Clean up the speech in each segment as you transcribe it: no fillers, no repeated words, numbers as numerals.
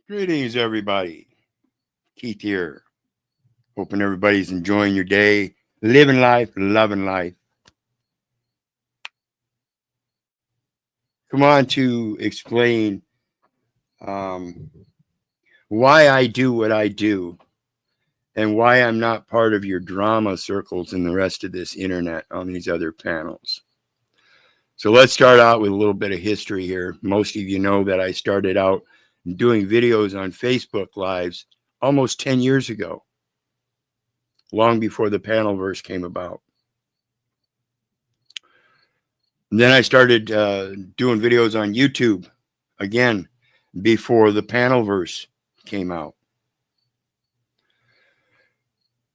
Greetings, everybody. Keith here. Hoping everybody's enjoying your day, living life, loving life. Come on to explain why I do what I do and why I'm not part of your drama circles and the rest of this internet on these other panels. So let's start out with a little bit of history here. Most of you know that I started out doing videos on Facebook Lives almost 10 years ago, long before the Panelverse came about. And then I started doing videos on YouTube, again, before the Panelverse came out.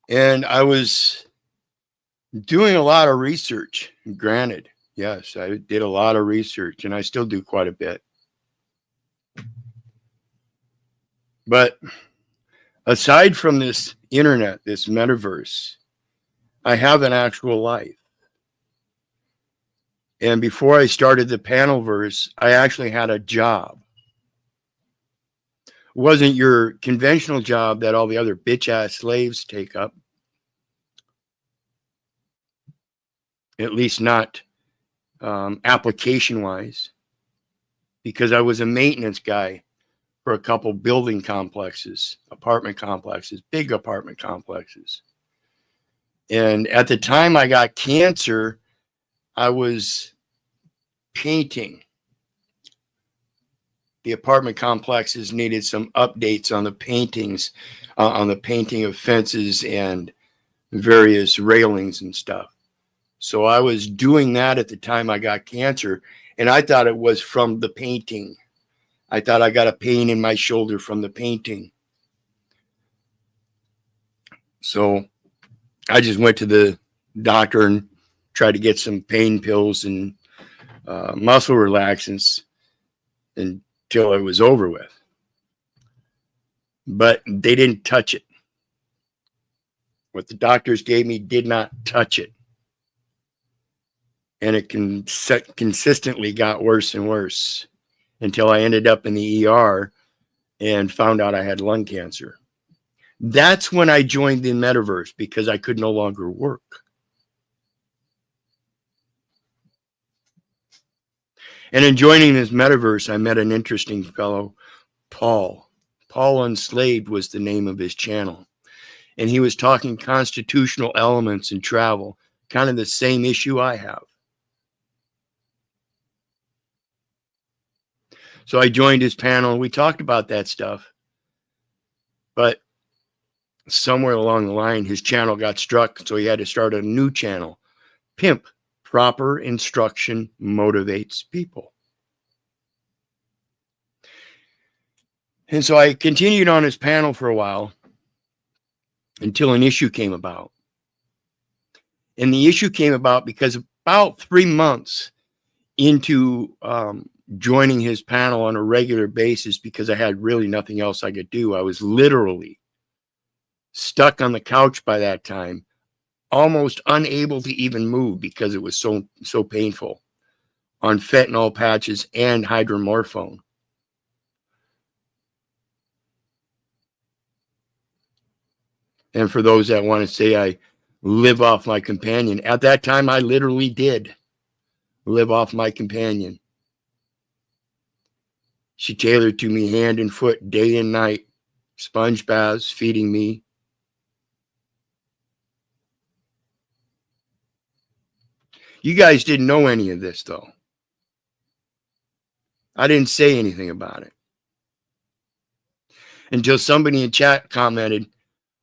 And I was doing a lot of research, granted. Yes, I did a lot of research, and I still do quite a bit. But aside from this internet, this metaverse, I have an actual life. And before I started the Panelverse, I actually had a job. It wasn't your conventional job that all the other bitch-ass slaves take up. At least not application-wise. Because I was a maintenance guy for a couple building complexes, apartment complexes, big apartment complexes. And at the time I got cancer, I was painting. The apartment complexes needed some updates on the paintings, on the painting of fences and various railings and stuff. So I was doing that at the time I got cancer, and I thought it was from the painting. I thought I got a pain in my shoulder from the painting. So I just went to the doctor and tried to get some pain pills and muscle relaxants until it was over with. But they didn't touch it. What the doctors gave me did not touch it. And it consistently got worse and worse until I ended up in the ER and found out I had lung cancer. That's when I joined the metaverse, because I could no longer work. And in joining this metaverse, I met an interesting fellow, Paul. Paul Unslaved was the name of his channel. And he was talking constitutional elements in travel, kind of the same issue I have. So I joined his panel. We talked about that stuff. But somewhere along the line, his channel got struck, so he had to start a new channel. Pimp, proper instruction motivates people. And so I continued on his panel for a while until an issue came about. And the issue came about because about 3 months into joining his panel on a regular basis, because I had really nothing else I could do. I was literally stuck on the couch by that time, almost unable to even move because it was so painful, on fentanyl patches and hydromorphone. And for those that want to say I live off my companion, at that time I literally did live off my companion. She tailored to me hand and foot, day and night, sponge baths, feeding me. You guys didn't know any of this, though. I didn't say anything about it until somebody in chat commented,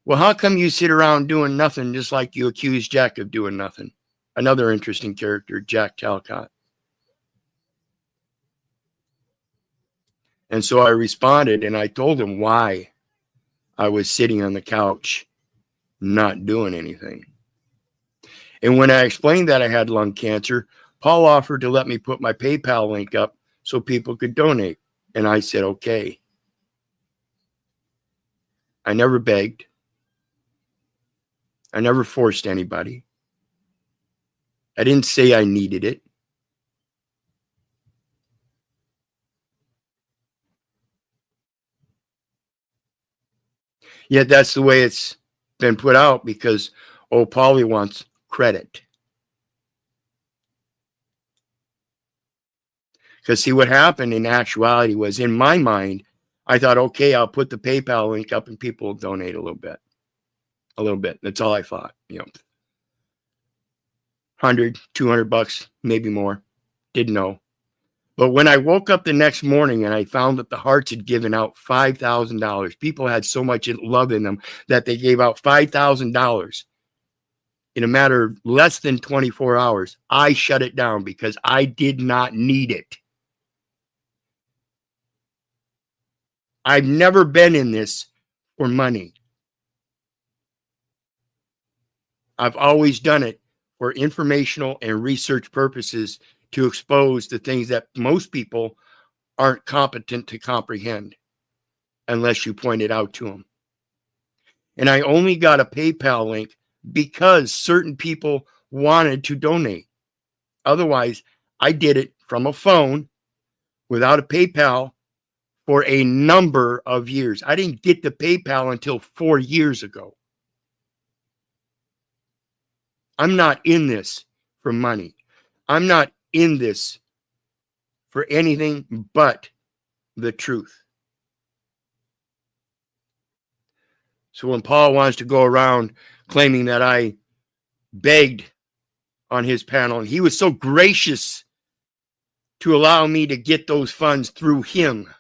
well, how come you sit around doing nothing just like you accused Jack of doing nothing? Another interesting character, Jack Talcott. And so I responded, and I told him why I was sitting on the couch not doing anything. And when I explained that I had lung cancer, Paul offered to let me put my PayPal link up so people could donate. And I said, okay. I never begged. I never forced anybody. I didn't say I needed it. Yet that's the way it's been put out because, oh, Paulie wants credit. Because see, what happened in actuality was, in my mind, I thought, okay, I'll put the PayPal link up and people will donate a little bit. A little bit. That's all I thought. 100, 200 bucks, maybe more. Didn't know. But when I woke up the next morning and I found that the Hearts had given out $5,000, people had so much love in them that they gave out $5,000 in a matter of less than 24 hours, I shut it down because I did not need it. I've never been in this for money. I've always done it for informational and research purposes to expose the things that most people aren't competent to comprehend unless you point it out to them. And I only got a PayPal link because certain people wanted to donate. Otherwise, I did it from a phone without a PayPal for a number of years. I didn't get the PayPal until 4 years ago. I'm not in this for money. I'm not in this for anything but the truth. So when Paul wants to go around claiming that I begged on his panel, and he was so gracious to allow me to get those funds through him.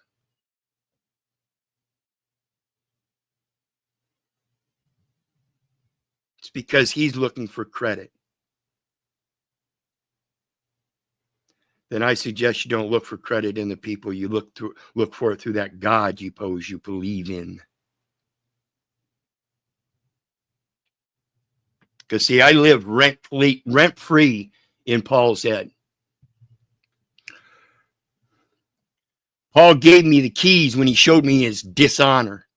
It's because he's looking for credit. Then I suggest you don't look for credit in the people. You look for it through that God you believe in. Because see, I live rent-free in Paul's head. Paul gave me the keys when he showed me his dishonor.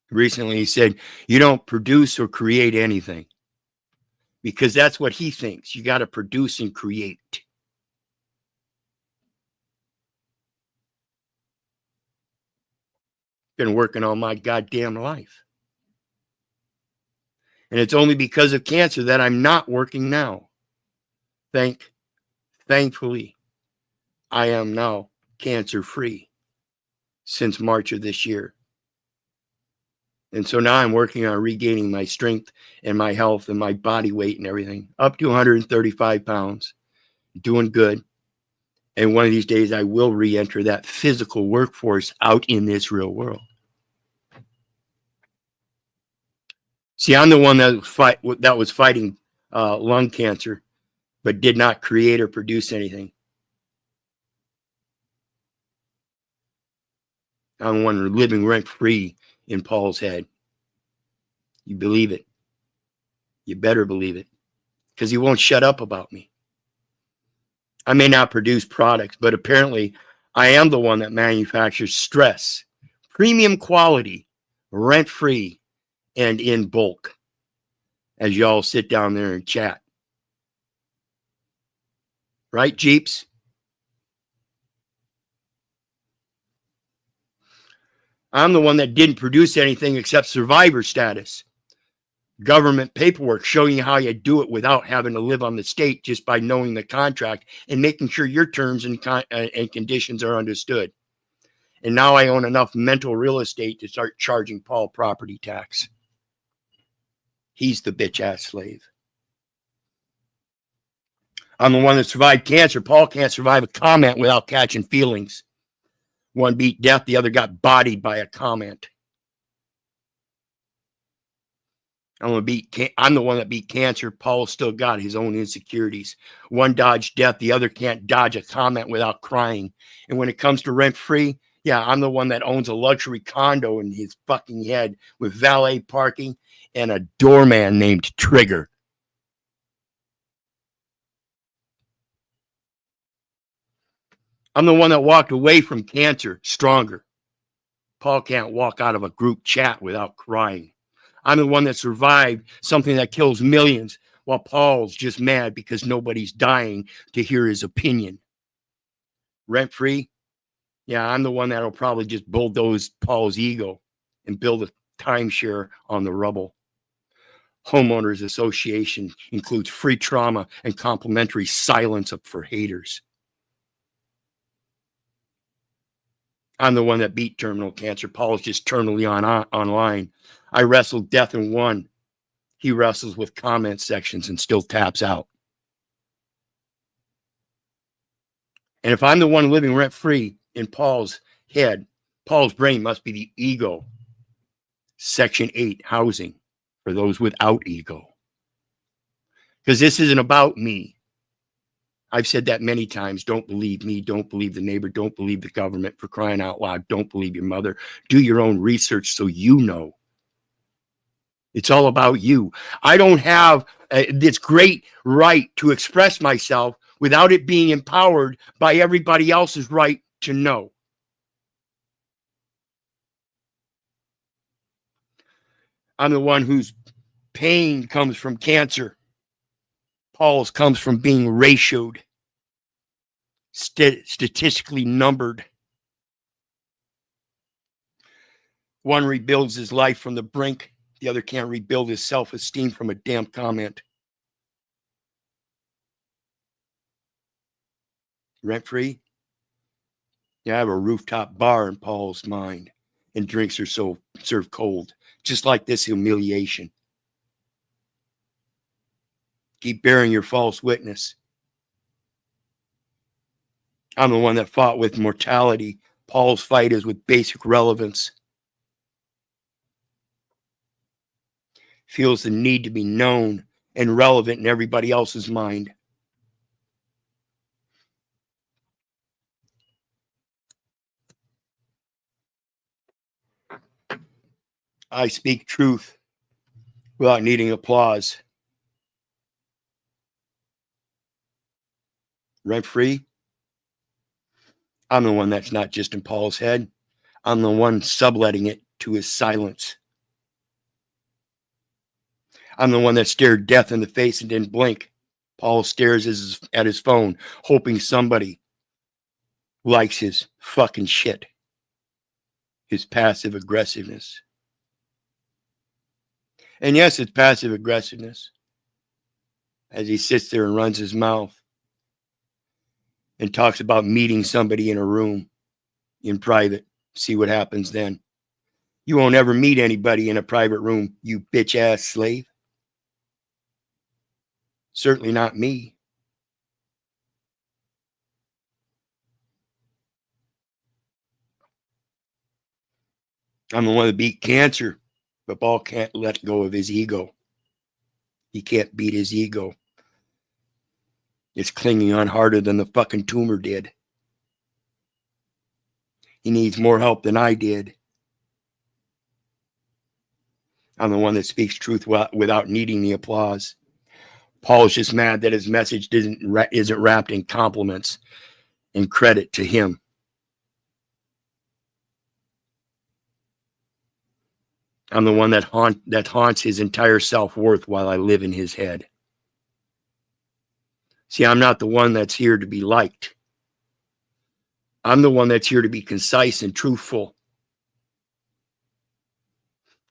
Recently, he said, you don't produce or create anything. Because that's what he thinks. You got to produce and create. Been working all my goddamn life. And it's only because of cancer that I'm not working now. Thankfully, I am now cancer-free since March of this year. And so now I'm working on regaining my strength and my health and my body weight and everything. Up to 135 pounds. Doing good. And one of these days I will re-enter that physical workforce out in this real world. See, I'm the one that was fighting lung cancer, but did not create or produce anything. I'm the one living rent-free in Paul's head. You believe it. You better believe it. Because he won't shut up about me. I may not produce products, but apparently I am the one that manufactures stress, premium quality, rent-free, and in bulk, as y'all sit down there and chat. Right, Jeeps? I'm the one that didn't produce anything except survivor status. Government paperwork showing you how you do it without having to live on the state, just by knowing the contract and making sure your terms and conditions are understood. And now I own enough mental real estate to start charging Paul property tax. He's the bitch-ass slave. I'm the one that survived cancer. Paul can't survive a comment without catching feelings. One beat death, the other got bodied by a comment. I'm the one that beat cancer. Paul's still got his own insecurities. One dodged death, the other can't dodge a comment without crying. And when it comes to rent free, yeah, I'm the one that owns a luxury condo in his fucking head with valet parking and a doorman named Trigger. I'm the one that walked away from cancer stronger. Paul can't walk out of a group chat without crying. I'm the one that survived something that kills millions, while Paul's just mad because nobody's dying to hear his opinion. Rent free? Yeah, I'm the one that'll probably just bulldoze Paul's ego and build a timeshare on the rubble. Homeowners Association includes free trauma and complimentary silence for haters. I'm the one that beat terminal cancer. Paul's just terminally online. I wrestled death and won. He wrestles with comment sections and still taps out. And if I'm the one living rent free in Paul's head, Paul's brain must be the ego. Section 8, housing for those without ego. Because this isn't about me. I've said that many times. Don't believe me. Don't believe the neighbor. Don't believe the government, for crying out loud. Don't believe your mother. Do your own research so you know. It's all about you. I don't have this great right to express myself without it being empowered by everybody else's right to know. I'm the one whose pain comes from cancer. Paul's comes from being ratioed, statistically numbered. One rebuilds his life from the brink. The other can't rebuild his self-esteem from a damn comment. Rent free? Yeah, I have a rooftop bar in Paul's mind, and drinks are served cold, just like this humiliation. Keep bearing your false witness. I'm the one that fought with mortality. Paul's fight is with basic relevance. Feels the need to be known and relevant in everybody else's mind. I speak truth without needing applause. Rent free? I'm the one that's not just in Paul's head. I'm the one subletting it to his silence. I'm the one that stared death in the face and didn't blink. Paul stares at his phone, hoping somebody likes his fucking shit. His passive aggressiveness. And yes, it's passive aggressiveness. As he sits there and runs his mouth and talks about meeting somebody in a room in private. See what happens then. You won't ever meet anybody in a private room, you bitch ass slave. Certainly not me. I'm the one that beat cancer, but Paul can't let go of his ego. He can't beat his ego. It's clinging on harder than the fucking tumor did. He needs more help than I did. I'm the one that speaks truth without needing the applause. Paul's just mad that his message isn't wrapped in compliments and credit to him. I'm the one that haunts his entire self-worth while I live in his head. See, I'm not the one that's here to be liked. I'm the one that's here to be concise and truthful.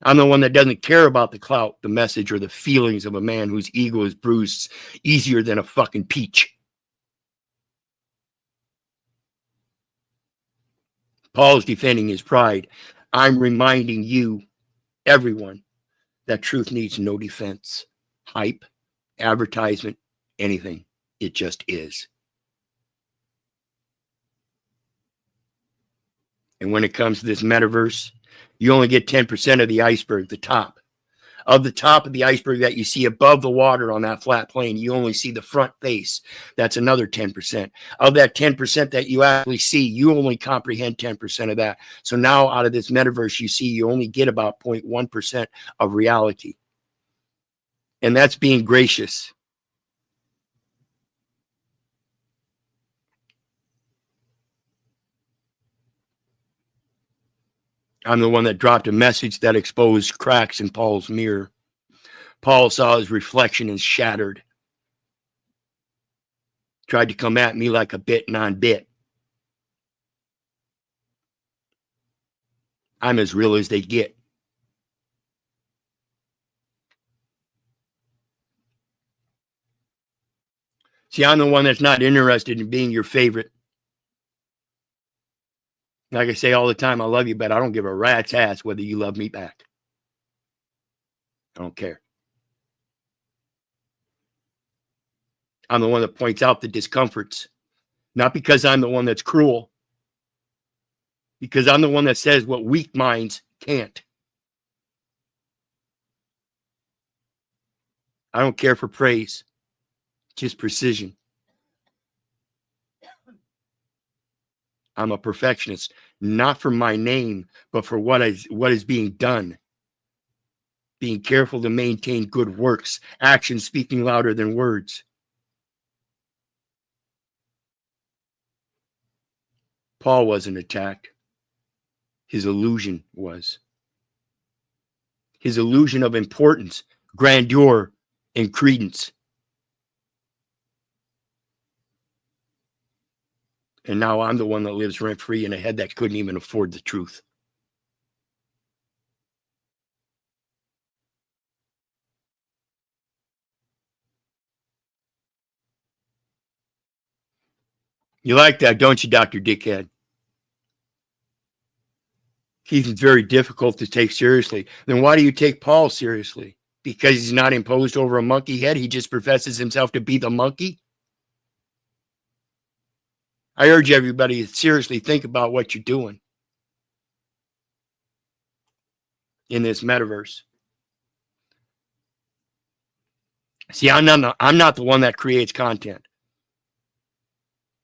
I'm the one that doesn't care about the clout, the message, or the feelings of a man whose ego is bruised easier than a fucking peach. Paul's defending his pride. I'm reminding you, everyone, that truth needs no defense, hype, advertisement, anything. It just is. And when it comes to this metaverse, you only get 10% of the iceberg, the top. Of the top of the iceberg that you see above the water on that flat plane, you only see the front face. That's another 10%. Of that 10% that you actually see, you only comprehend 10% of that. So now out of this metaverse, you see you only get about 0.1% of reality. And that's being gracious. I'm the one that dropped a message that exposed cracks in Paul's mirror. Paul saw his reflection and shattered. Tried to come at me like a bit non-bit. I'm as real as they get. See, I'm the one that's not interested in being your favorite. Like I say all the time, I love you, but I don't give a rat's ass whether you love me back. I don't care. I'm the one that points out the discomforts. Not because I'm the one that's cruel. Because I'm the one that says what weak minds can't. I don't care for praise. Just precision. I'm a perfectionist, not for my name, but for what is being done. Being careful to maintain good works, actions speaking louder than words. Paul wasn't attacked. His illusion was. His illusion of importance, grandeur, and credence. And now I'm the one that lives rent-free in a head that couldn't even afford the truth. You like that, don't you, Dr. Dickhead? He's very difficult to take seriously. Then why do you take Paul seriously? Because he's not imposed over a monkey head? He just professes himself to be the monkey? I urge everybody to seriously think about what you're doing in this metaverse. See, I'm not the one that creates content.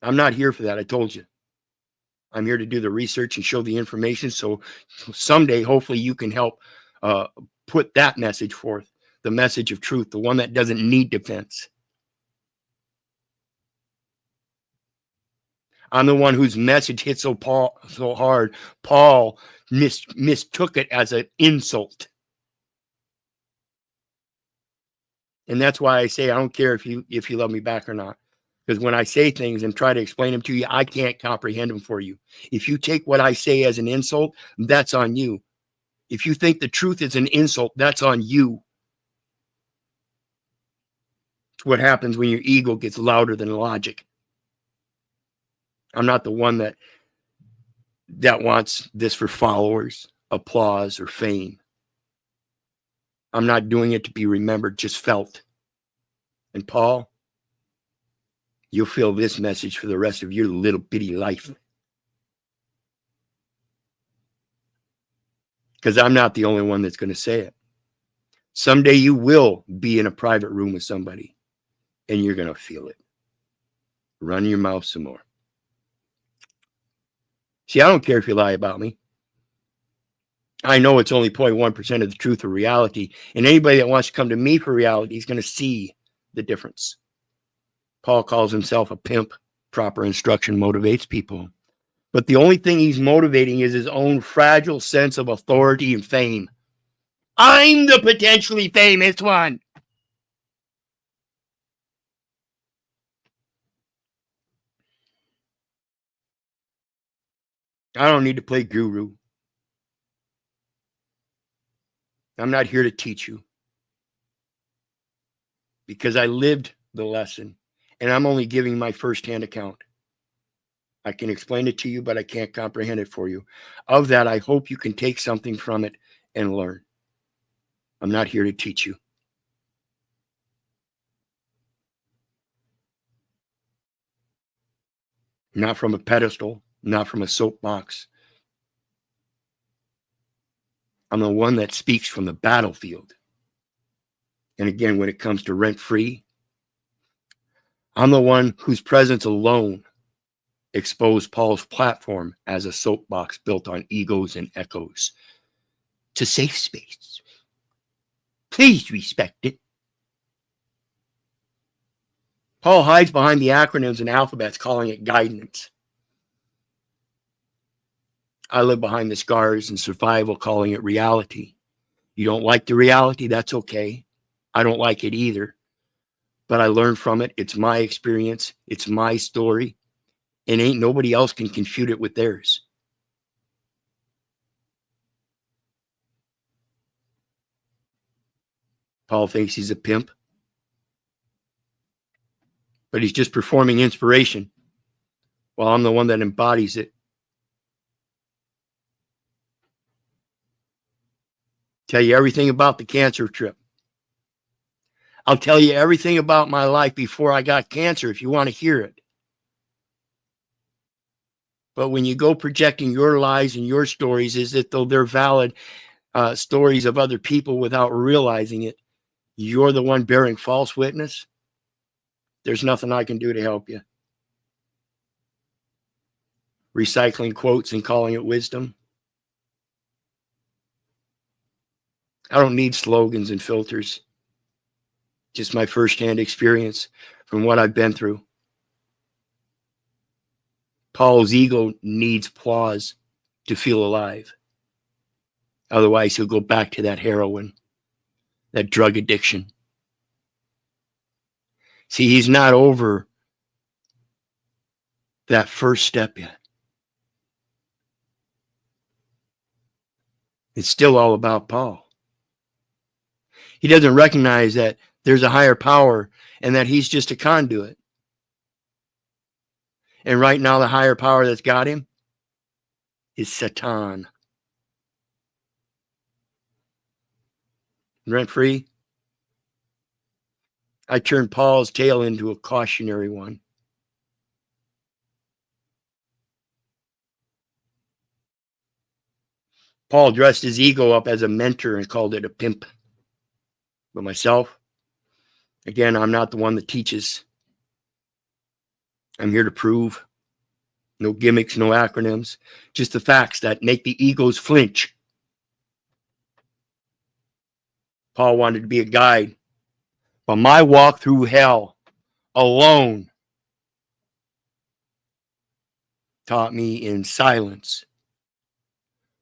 I'm not here for that. I told you. I'm here to do the research and show the information. So someday, hopefully, you can help put that message forth, the message of truth, the one that doesn't need defense. I'm the one whose message hit so hard, Paul mistook it as an insult. And that's why I say I don't care if you love me back or not. Because when I say things and try to explain them to you, I can't comprehend them for you. If you take what I say as an insult, that's on you. If you think the truth is an insult, that's on you. It's what happens when your ego gets louder than logic. I'm not the one that wants this for followers, applause, or fame. I'm not doing it to be remembered, just felt. And Paul, you'll feel this message for the rest of your little bitty life. Because I'm not the only one that's going to say it. Someday you will be in a private room with somebody, and you're going to feel it. Run your mouth some more. See, I don't care if you lie about me. I know it's only 0.1% of the truth or reality, and anybody that wants to come to me for reality is going to see the difference. Paul calls himself a pimp. Proper instruction motivates people. But the only thing he's motivating is his own fragile sense of authority and fame. I'm the potentially famous one. I don't need to play guru. I'm not here to teach you. Because I lived the lesson, and I'm only giving my firsthand account. I can explain it to you, but I can't comprehend it for you. Of that, I hope you can take something from it and learn. I'm not here to teach you. Not from a pedestal, not from a soapbox. I'm the one that speaks from the battlefield. And again, when it comes to rent-free, I'm the one whose presence alone exposed Paul's platform as a soapbox built on egos and echoes to safe space. Please respect it. Paul hides behind the acronyms and alphabets, calling it guidance. I live behind the scars and survival, calling it reality. You don't like the reality? That's okay. I don't like it either. But I learned from it. It's my experience. It's my story. And ain't nobody else can confute it with theirs. Paul thinks he's a pimp, but he's just performing inspiration while I'm the one that embodies it. Tell you everything about the cancer trip. I'll tell you everything about my life before I got cancer if you want to hear it. But when you go projecting your lies and your stories as if though they're valid stories of other people without realizing it, you're the one bearing false witness. There's nothing I can do to help you. Recycling quotes and calling it wisdom. I don't need slogans and filters. Just my firsthand experience from what I've been through. Paul's ego needs applause to feel alive. Otherwise, he'll go back to that heroin, that drug addiction. See, he's not over that first step yet. It's still all about Paul. He doesn't recognize that there's a higher power and that he's just a conduit. And right now, the higher power that's got him is Satan. Rent-free, I turned Paul's tale into a cautionary one. Paul dressed his ego up as a mentor and called it a pimp. But myself, again, I'm not the one that teaches. I'm here to prove. No gimmicks, no acronyms, just the facts that make the egos flinch. Paul wanted to be a guide, but my walk through hell alone taught me in silence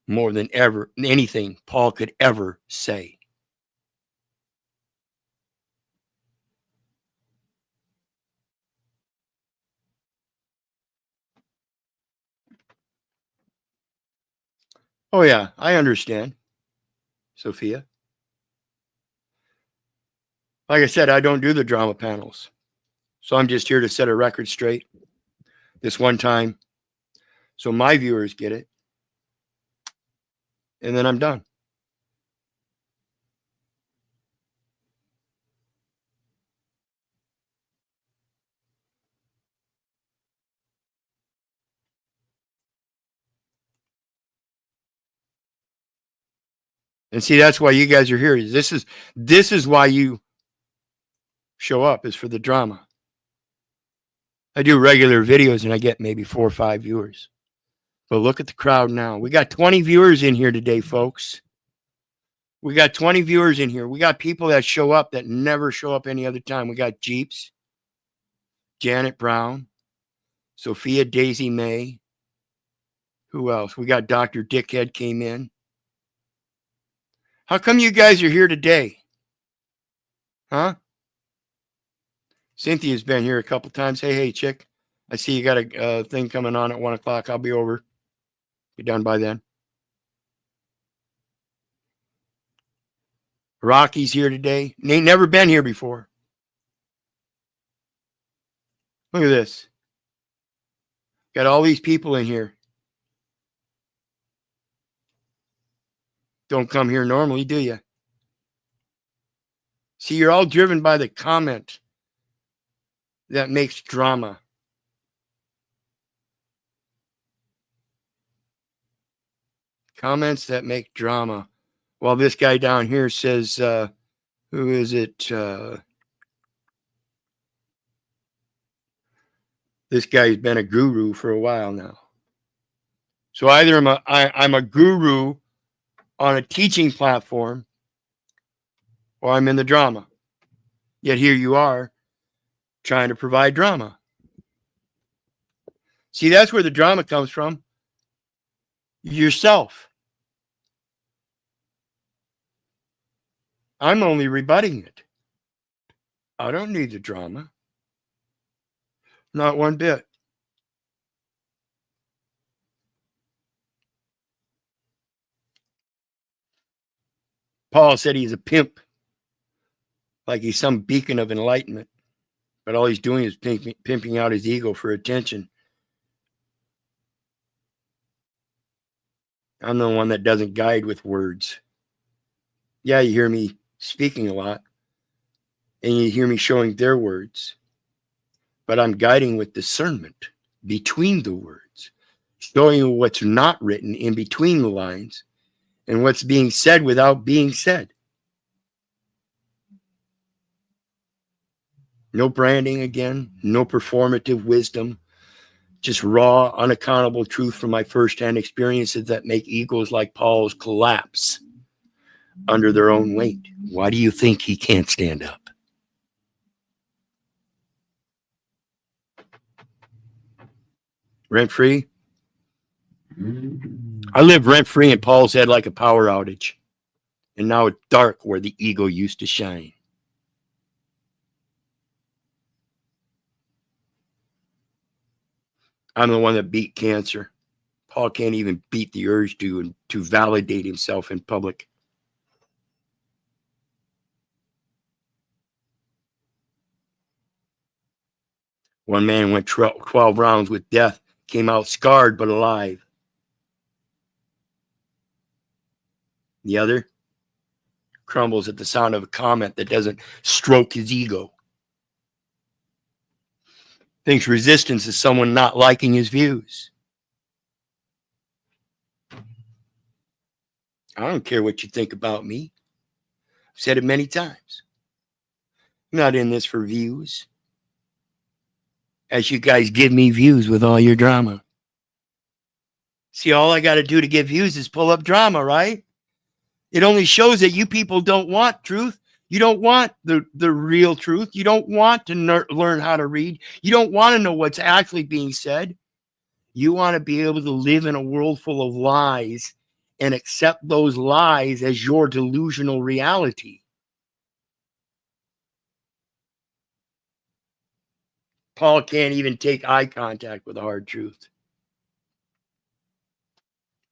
more than anything Paul could ever say. Oh yeah, I understand, Sophia. Like I said, I don't do the drama panels. So I'm just here to set a record straight this one time so my viewers get it. And then I'm done. And see, that's why you guys are here. This is why you show up, is for the drama. I do regular videos and I get maybe 4 or 5 viewers. But look at the crowd now. We got 20 viewers in here today, folks. We got 20 viewers in here. We got people that show up that never show up any other time. We got Jeeps, Janet Brown, Sophia Daisy May. Who else? We got Dr. Dickhead came in. How come you guys are here today? Huh? Cynthia's been here a couple times. Hey, chick. I see you got a thing coming on at 1 o'clock. I'll be over. Be done by then. Rocky's here today. Ain't never been here before. Look at this. Got all these people in here. Don't come here normally, do you? See, you're all driven by the comment that makes drama. Comments that make drama. Well, this guy down here says, who is it? This guy's been a guru for a while now. So either I'm a guru on a teaching platform, or I'm in the drama. Yet here you are trying to provide drama. See, that's where the drama comes from. Yourself. I'm only rebutting it. I don't need the drama. Not one bit. Paul said he's a pimp, like he's some beacon of enlightenment, but all he's doing is pimping out his ego for attention. I'm the one that doesn't guide with words. Yeah, you hear me speaking a lot, and you hear me showing their words, but I'm guiding with discernment between the words, showing you what's not written in between the lines and what's being said without being said. No branding again, no performative wisdom, just raw, unaccountable truth from my firsthand experiences that make egos like Paul's collapse under their own weight. Why do you think he can't stand up? Rent-free? I live rent-free in Paul's head like a power outage. And now it's dark where the ego used to shine. I'm the one that beat cancer. Paul can't even beat the urge to validate himself in public. One man went 12 rounds with death, came out scarred but alive. The other crumbles at the sound of a comment that doesn't stroke his ego. Thinks resistance is someone not liking his views. I don't care what you think about me. I've said it many times. I'm not in this for views. As you guys give me views with all your drama. See, all I got to do to get views is pull up drama, right? It only shows that you people don't want truth. You don't want the real truth. You don't want to learn how to read. You don't want to know what's actually being said. You want to be able to live in a world full of lies and accept those lies as your delusional reality. Paul can't even take eye contact with the hard truth.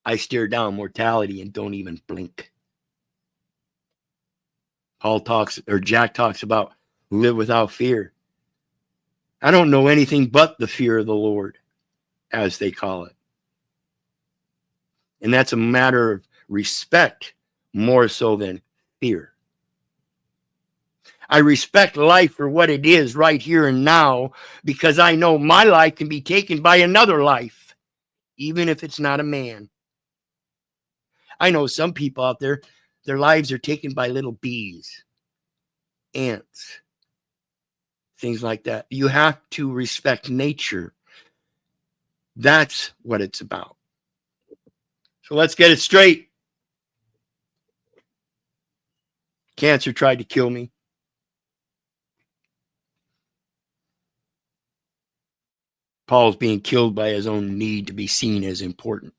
I stare down mortality and don't even blink. Jack talks about live without fear. I don't know anything but the fear of the Lord, as they call it. And that's a matter of respect more so than fear. I respect life for what it is right here and now because I know my life can be taken by another life, even if it's not a man. I know some people out there, their lives are taken by little bees, ants, things like that. You have to respect nature. That's what it's about. So let's get it straight. Cancer tried to kill me. Paul's being killed by his own need to be seen as important.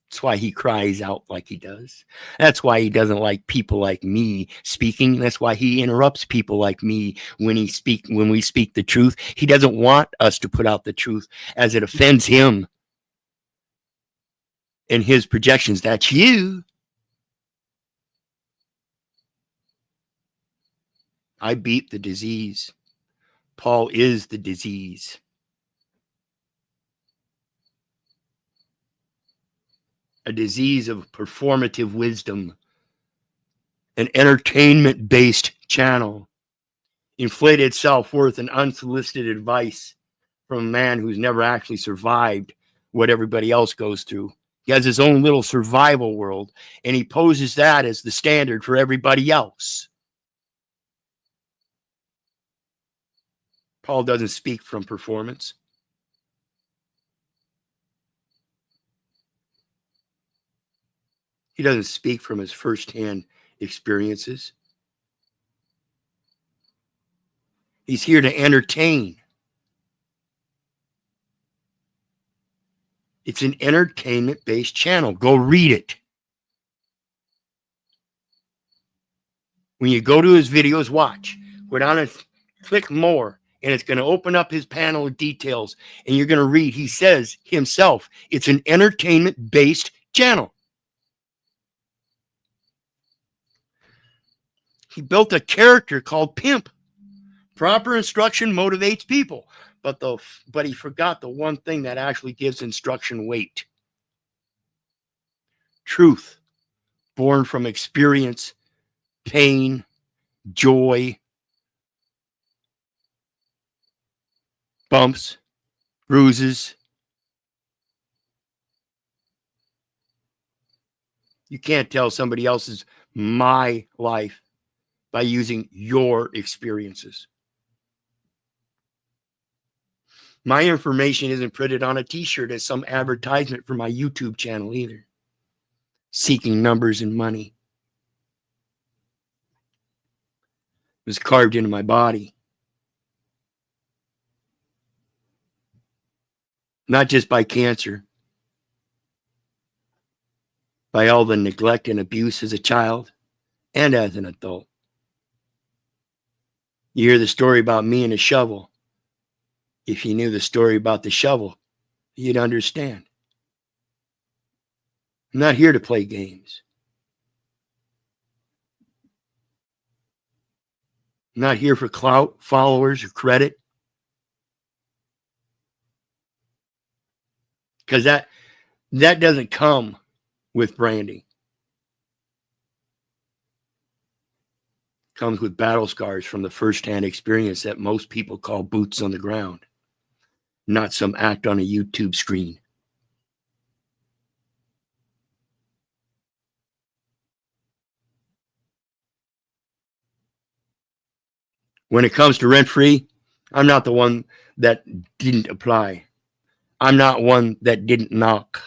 That's why he cries out like he does. That's why he doesn't like people like me speaking. That's why he interrupts people like me when we speak the truth. He doesn't want us to put out the truth as it offends him and his projections. That's you. I beat the disease. Paul is the disease. A disease of performative wisdom, an entertainment-based channel, inflated self-worth and unsolicited advice from a man who's never actually survived what everybody else goes through. He has his own little survival world, and he poses that as the standard for everybody else. Paul doesn't speak from performance. He doesn't speak from his firsthand experiences. He's here to entertain. It's an entertainment-based channel. Go read it. When you go to his videos, watch. Go down and click more, and it's going to open up his panel of details, and you're going to read. He says himself, it's an entertainment-based channel. He built a character called Pimp. Proper instruction motivates people. But he forgot the one thing that actually gives instruction weight. Truth, born from experience, pain, joy, bumps, bruises. You can't tell somebody else's my life by using your experiences. My information isn't printed on a t-shirt as some advertisement for my YouTube channel either. Seeking numbers and money. It was carved into my body. Not just by cancer, by all the neglect and abuse as a child and as an adult. You hear the story about me and a shovel. If you knew the story about the shovel, you'd understand. I'm not here to play games. I'm not here for clout, followers, or credit. Because that doesn't come with branding. It comes with battle scars from the firsthand experience that most people call boots on the ground. Not some act on a YouTube screen. When it comes to rent-free, I'm not the one that didn't apply. I'm not one that didn't knock.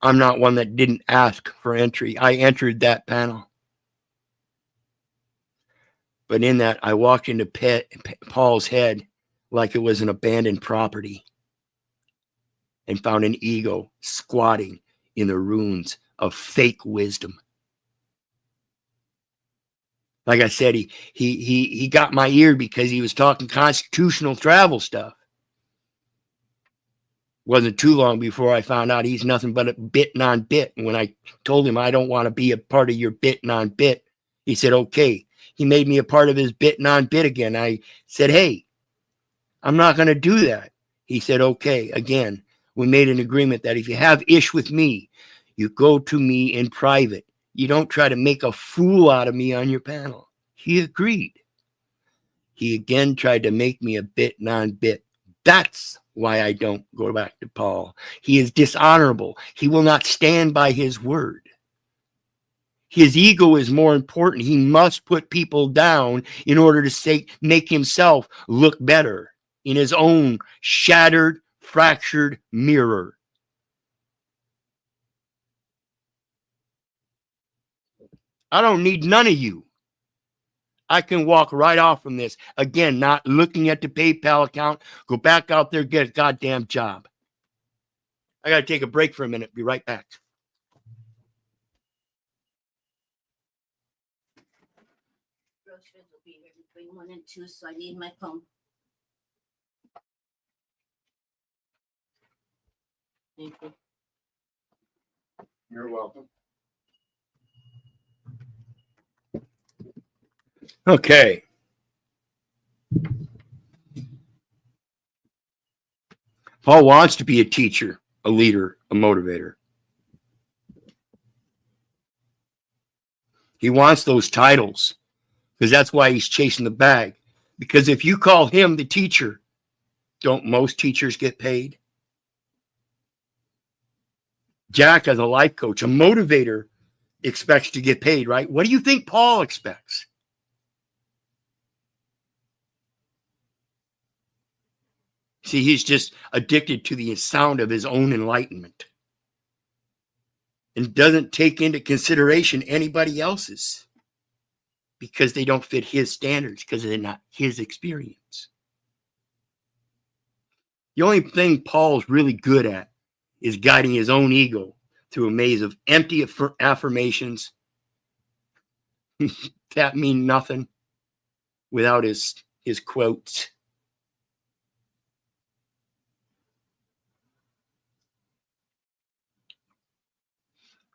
I'm not one that didn't ask for entry. I entered that panel. But in that, I walked into Paul's head like it was an abandoned property and found an ego squatting in the ruins of fake wisdom. Like I said, he got my ear because he was talking constitutional travel stuff. Wasn't too long before I found out he's nothing but a bit non-bit. And when I told him I don't want to be a part of your bit non-bit, he said, okay. He made me a part of his bit non-bit again. I said, hey, I'm not going to do that. He said, okay. Again, we made an agreement that if you have ish with me, you go to me in private. You don't try to make a fool out of me on your panel. He agreed. He again tried to make me a bit non-bit. That's why I don't go back to Paul. He is dishonorable. He will not stand by his word. His ego is more important. He must put people down in order to make himself look better in his own shattered, fractured mirror. I don't need none of you. I can walk right off from this. Again, not looking at the PayPal account. Go back out there, get a goddamn job. I got to take a break for a minute. Be right back. Groceries will be here between 1 and 2, so I need my phone. Thank you. You're welcome. Okay. Paul wants to be a teacher, a leader, a motivator. He wants those titles because that's why he's chasing the bag. Because if you call him the teacher, don't most teachers get paid? Jack, as a life coach, a motivator, expects to get paid, right? What do you think Paul expects? See, he's just addicted to the sound of his own enlightenment and doesn't take into consideration anybody else's because they don't fit his standards, because they're not his experience. The only thing Paul's really good at is guiding his own ego through a maze of empty affirmations that mean nothing without his quotes.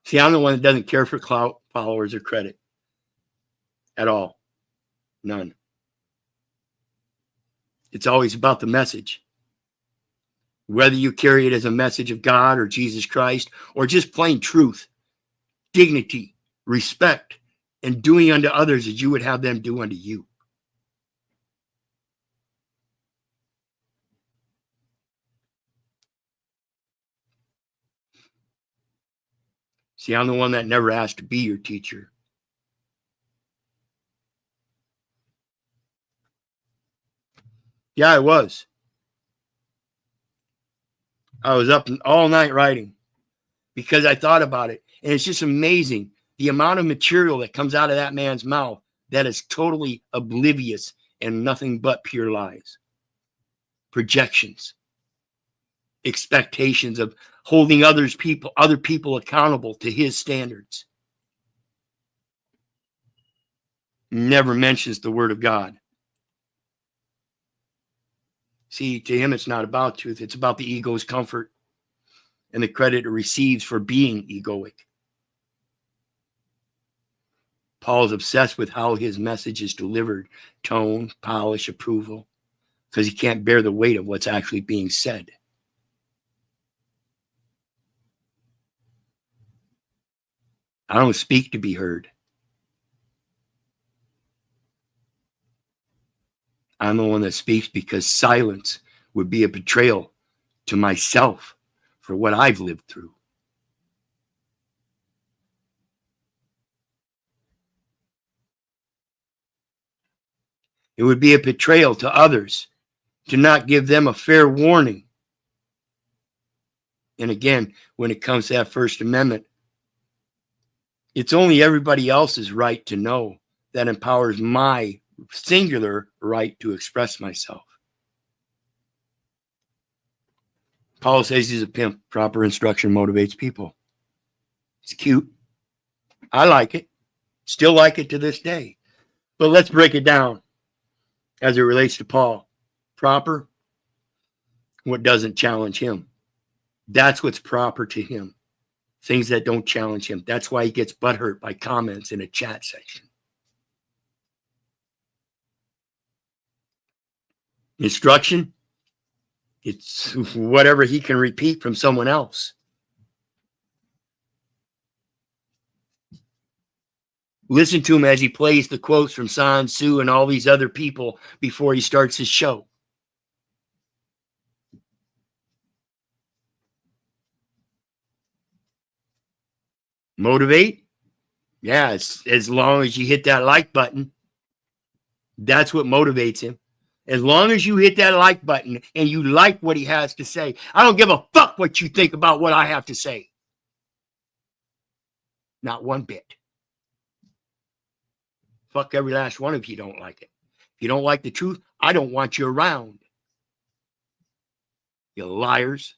See, I'm the one that doesn't care for clout, followers, or credit at all. None. It's always about the message. Whether you carry it as a message of God or Jesus Christ, or just plain truth, dignity, respect, and doing unto others as you would have them do unto you. See, I'm the one that never asked to be your teacher. Yeah, I was. I was up all night writing because I thought about it. And it's just amazing the amount of material that comes out of that man's mouth that is totally oblivious and nothing but pure lies. Projections. Expectations of holding other people accountable to his standards. Never mentions the word of God. See, to him, it's not about truth. It's about the ego's comfort and the credit it receives for being egoic. Paul's obsessed with how his message is delivered, tone, polish, approval, because he can't bear the weight of what's actually being said. I don't speak to be heard. I'm the one that speaks because silence would be a betrayal to myself for what I've lived through. It would be a betrayal to others to not give them a fair warning. And again, when it comes to that First Amendment, it's only everybody else's right to know that empowers my singular right to express myself. Paul says he's a pimp. Proper instruction motivates people. It's cute. I like it. Still like it to this day. But let's break it down as it relates to Paul. Proper, what doesn't challenge him. That's what's proper to him. Things that don't challenge him. That's why he gets butthurt by comments in a chat section. Instruction, it's whatever he can repeat from someone else. Listen to him as he plays the quotes from Sun Tzu and all these other people before he starts his show. Motivate? Yeah, it's as long as you hit that like button. That's what motivates him. As long as you hit that like button and you like what he has to say, I don't give a fuck what you think about what I have to say. Not one bit. Fuck every last one of you don't like it. If you don't like the truth, I don't want you around. You liars.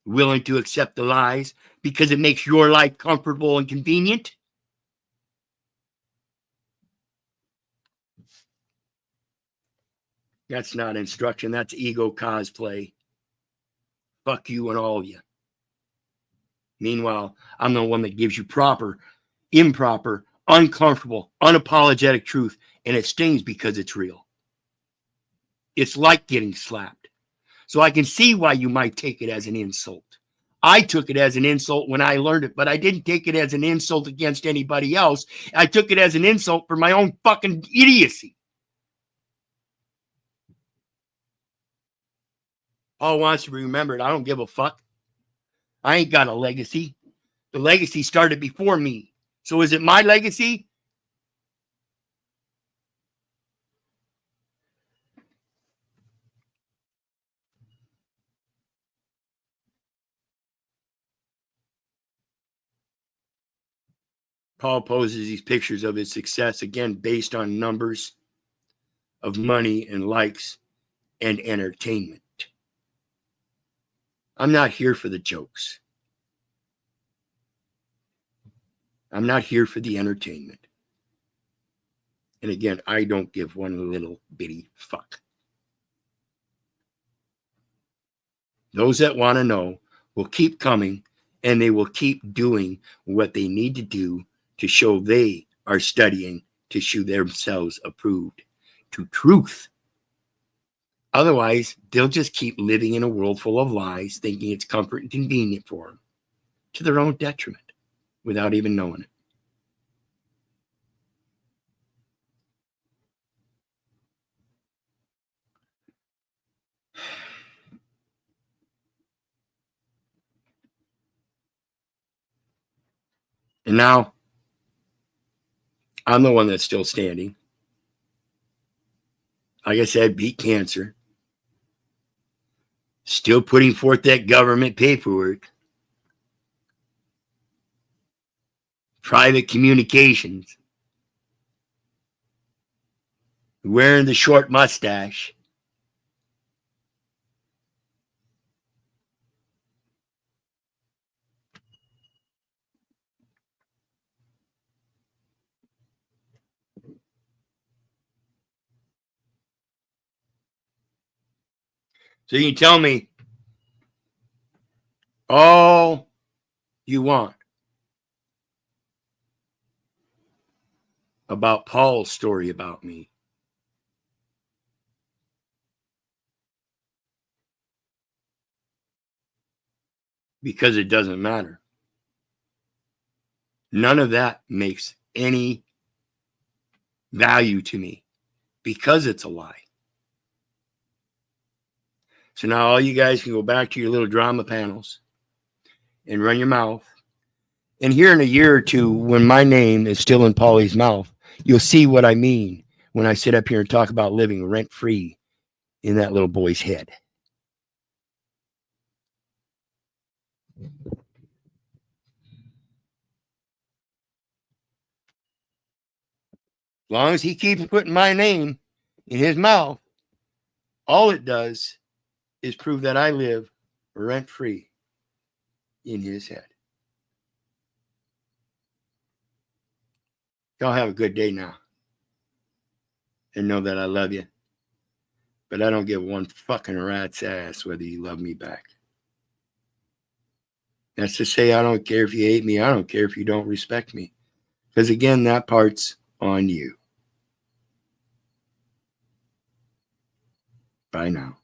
Willing to accept the lies because it makes your life comfortable and convenient. That's not instruction. That's ego cosplay. Fuck you and all of you. Meanwhile, I'm the one that gives you proper, improper, uncomfortable, unapologetic truth, and it stings because it's real. It's like getting slapped. So I can see why you might take it as an insult. I took it as an insult when I learned it, but I didn't take it as an insult against anybody else. I took it as an insult for my own fucking idiocy. Paul wants to be remembered. I don't give a fuck. I ain't got a legacy. The legacy started before me. So is it my legacy? Paul poses these pictures of his success, again, based on numbers of money and likes and entertainment. I'm not here for the jokes. I'm not here for the entertainment. And again, I don't give one little bitty fuck. Those that want to know will keep coming, and they will keep doing what they need to do to show they are studying to show themselves approved to truth. Otherwise, they'll just keep living in a world full of lies, thinking it's comfort and convenient for them, to their own detriment, without even knowing it. And now, I'm the one that's still standing. Like I said, beat cancer. Still putting forth that government paperwork. Private communications. Wearing the short mustache. So you can tell me all you want about Paul's story about me. Because it doesn't matter. None of that makes any value to me because it's a lie. So now all you guys can go back to your little drama panels and run your mouth. And here in a year or two, when my name is still in Paulie's mouth, you'll see what I mean when I sit up here and talk about living rent-free in that little boy's head. As long as he keeps putting my name in his mouth, all it does is prove that I live rent-free in his head. Y'all have a good day now. And know that I love you. But I don't give one fucking rat's ass whether you love me back. That's to say, I don't care if you hate me. I don't care if you don't respect me. Because again, that part's on you. Bye now.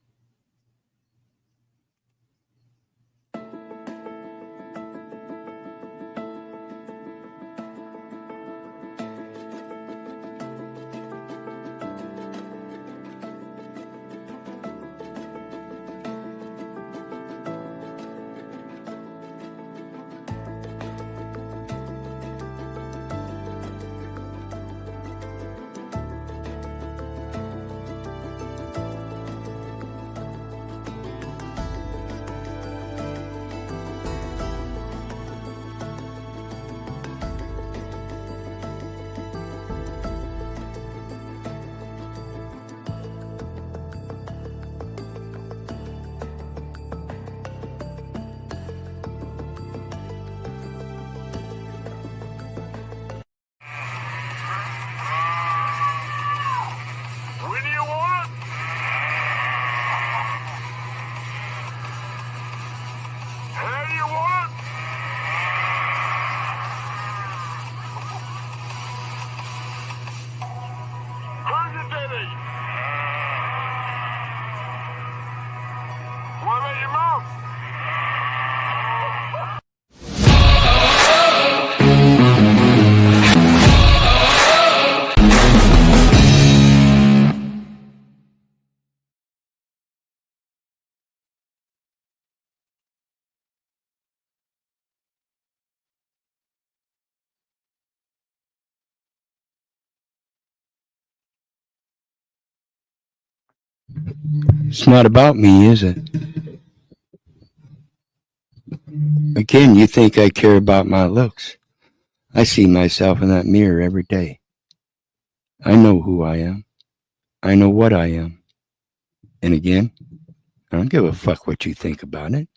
It's not about me, is it? Again, you think I care about my looks. I see myself in that mirror every day. I know who I am. I know what I am. And again, I don't give a fuck what you think about it.